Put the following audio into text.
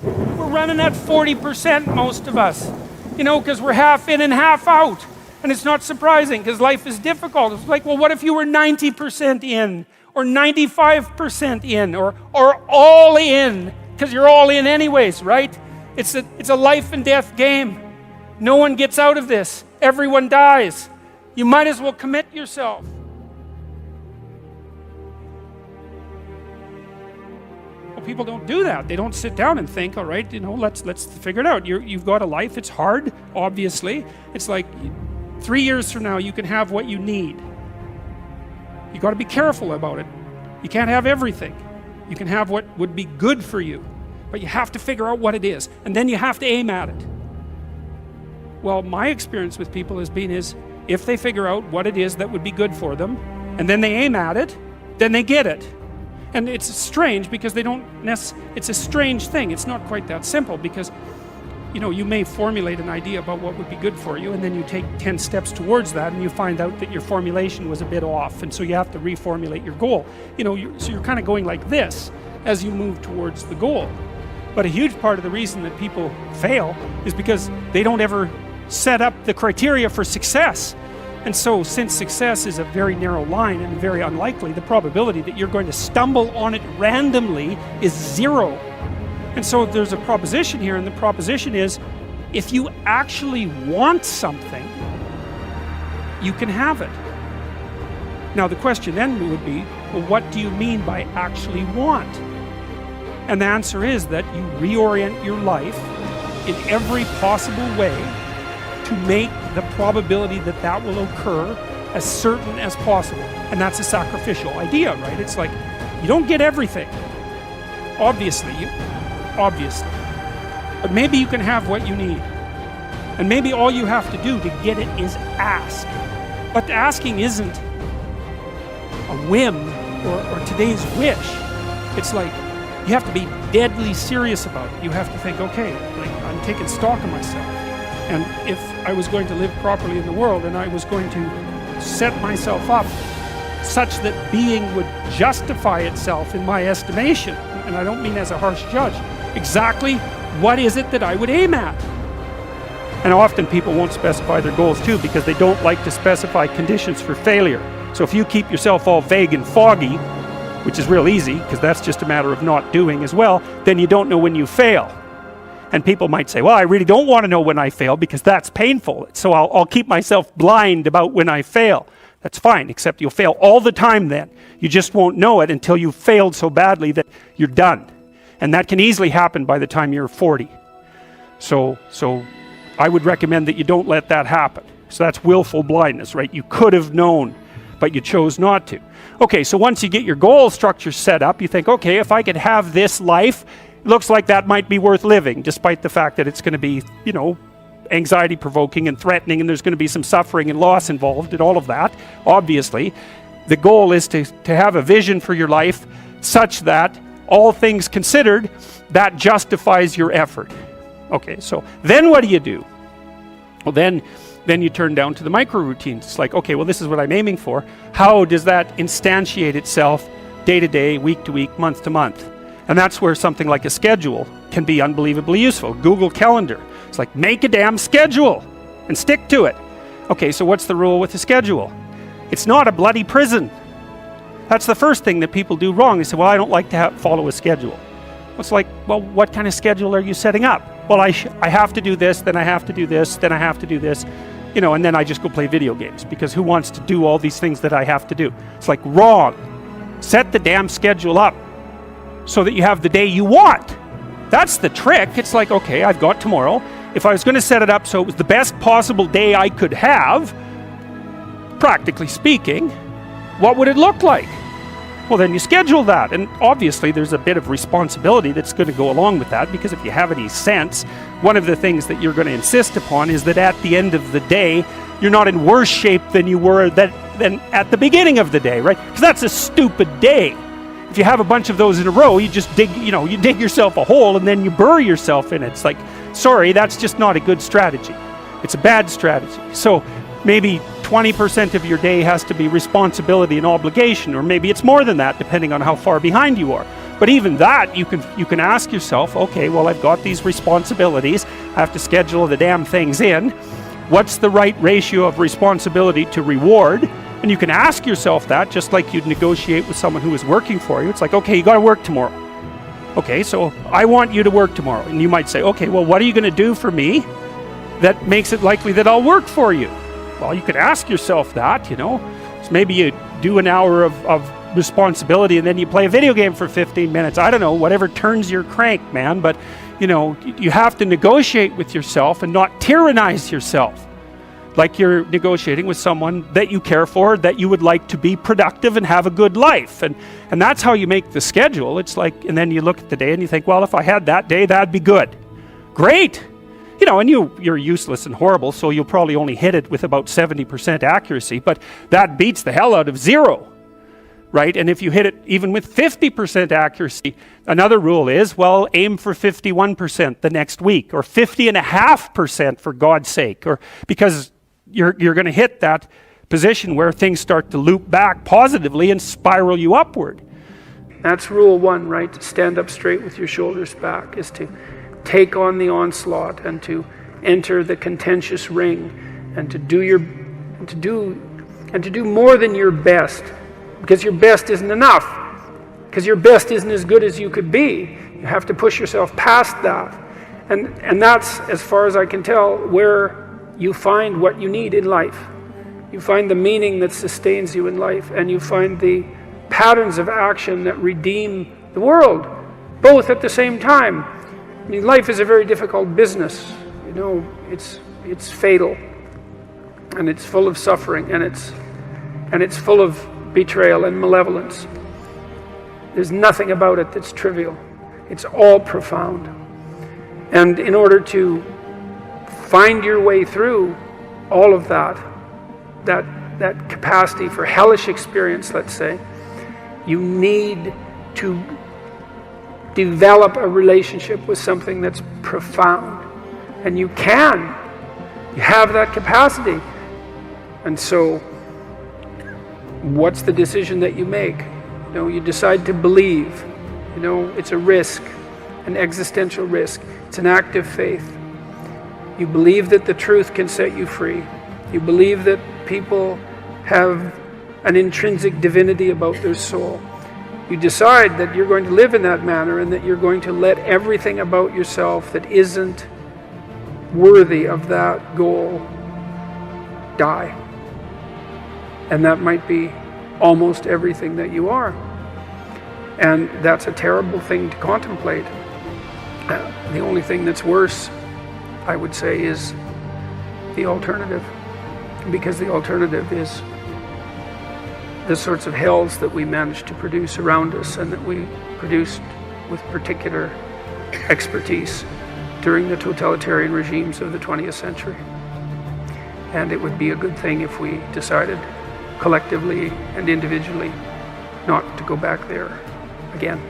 We're running at 40%, most of us. You know, because we're half in and half out. And it's not surprising, because life is difficult. It's like, well, what if you were 90% in? Or 95% in? Or all in? Because you're all in anyways, right? It's a life and death game. No one gets out of this. Everyone dies. You might as well commit yourself. Well, people don't do that. They don't sit down and think, all right, you know, let's figure it out. You've got a life. It's hard, obviously. It's like 3 years from now, you can have what you need. You got to be careful about it. You can't have everything. You can have what would be good for you, but you have to figure out what it is, and then you have to aim at it. Well, my experience with people has been if they figure out what it is that would be good for them, and then they aim at it, then they get it. And it's strange because they don't it's a strange thing. It's not quite that simple because, you know, you may formulate an idea about what would be good for you, and then you take 10 steps towards that, and you find out that your formulation was a bit off, and so you have to reformulate your goal. You know, so you're kind of going like this as you move towards the goal. But a huge part of the reason that people fail is because they don't ever set up the criteria for success. And so, since success is a very narrow line and very unlikely, the probability that you're going to stumble on it randomly is 0. And so there's a proposition here, and the proposition is, if you actually want something, you can have it. Now the question then would be, well, what do you mean by actually want? And the answer is that you reorient your life in every possible way to make the probability that that will occur as certain as possible. And that's a sacrificial idea, right? It's like, you don't get everything. Obviously. But maybe you can have what you need. And maybe all you have to do to get it is ask. But asking isn't a whim or today's wish. It's like, you have to be deadly serious about it. You have to think, okay, like, I'm taking stock of myself. And if I was going to live properly in the world, and I was going to set myself up such that being would justify itself in my estimation, and I don't mean as a harsh judge, exactly what is it that I would aim at? And often people won't specify their goals too, because they don't like to specify conditions for failure. So if you keep yourself all vague and foggy, which is real easy, because that's just a matter of not doing as well, then you don't know when you fail. And people might say, well, I really don't want to know when I fail because that's painful. So I'll keep myself blind about when I fail. That's fine, except you'll fail all the time then. You just won't know it until you've failed so badly that you're done. And that can easily happen by the time you're 40. So I would recommend that you don't let that happen. So that's willful blindness, right? You could have known, but you chose not to. Okay, so once you get your goal structure set up, you think, okay, if I could have this life, looks like that might be worth living, despite the fact that it's going to be, you know, anxiety provoking and threatening, and there's going to be some suffering and loss involved and all of that. Obviously, the goal is to have a vision for your life such that, all things considered, that justifies your effort. Okay, so then what do? Well, then you turn down to the micro routines. It's like, okay, well, this is what I'm aiming for. How does that instantiate itself day to day, week to week, month to month? And that's where something like a schedule can be unbelievably useful. Google Calendar. It's like, make a damn schedule and stick to it. Okay, so what's the rule with the schedule? It's not a bloody prison. That's the first thing that people do wrong. They say, well, I don't like to follow a schedule. It's like, well, what kind of schedule are you setting up? Well, I have to do this, then I have to do this, then I have to do this, you know, and then I just go play video games, because who wants to do all these things that I have to do? It's like, wrong. Set the damn schedule up so that you have the day you want. That's the trick. It's like, okay, I've got tomorrow. If I was going to set it up so it was the best possible day I could have, practically speaking, what would it look like? Well, then you schedule that. And obviously there's a bit of responsibility that's going to go along with that, because if you have any sense, one of the things that you're going to insist upon is that at the end of the day, you're not in worse shape than you were than at the beginning of the day, right? Because that's a stupid day. If you have a bunch of those in a row, you just dig yourself a hole and then you bury yourself in it. It's like, sorry, that's just not a good strategy. It's a bad strategy. So maybe 20% of your day has to be responsibility and obligation, or maybe it's more than that, depending on how far behind you are. But even that, you can ask yourself, okay, well, I've got these responsibilities. I have to schedule the damn things in. What's the right ratio of responsibility to reward? And you can ask yourself that, just like you'd negotiate with someone who is working for you. It's like, okay, you got to work tomorrow. Okay, so I want you to work tomorrow. And you might say, okay, well, what are you going to do for me that makes it likely that I'll work for you? Well, you could ask yourself that, you know. So maybe you do an hour of responsibility and then you play a video game for 15 minutes. I don't know, whatever turns your crank, man. But, you know, you have to negotiate with yourself and not tyrannize yourself. Like you're negotiating with someone that you care for, that you would like to be productive and have a good life. And that's how you make the schedule. It's like, and then you look at the day and you think, well, if I had that day, that'd be good. Great. You know, and you're useless and horrible, so you'll probably only hit it with about 70% accuracy, but that beats the hell out of 0. Right? And if you hit it even with 50% accuracy, another rule is, well, aim for 51% the next week, or 50.5% for God's sake, or because you're going to hit that position where things start to loop back positively and spiral you upward. That's rule 1, right? To stand up straight with your shoulders back, is to take on the onslaught and to enter the contentious ring and to do more than your best. Because your best isn't enough. Because your best isn't as good as you could be. You have to push yourself past that. And that's, as far as I can tell, where you find what you need in life. You find the meaning that sustains you in life, and you find the patterns of action that redeem the world, both at the same time. I mean, life is a very difficult business. You know, it's fatal, and it's full of suffering, and it's full of betrayal and malevolence. There's nothing about it that's trivial. It's all profound. And in order to find your way through all of that capacity for hellish experience, let's say, you need to develop a relationship with something that's profound. And you have that capacity. And so, what's the decision that you make? You know, you decide to believe. You know, it's a risk, an existential risk. It's an act of faith. You believe that the truth can set you free. You believe that people have an intrinsic divinity about their soul. You decide that you're going to live in that manner and that you're going to let everything about yourself that isn't worthy of that goal die. And that might be almost everything that you are. And that's a terrible thing to contemplate. The only thing that's worse, I would say, is the alternative. Because the alternative is the sorts of hells that we managed to produce around us and that we produced with particular expertise during the totalitarian regimes of the 20th century. And it would be a good thing if we decided collectively and individually not to go back there again.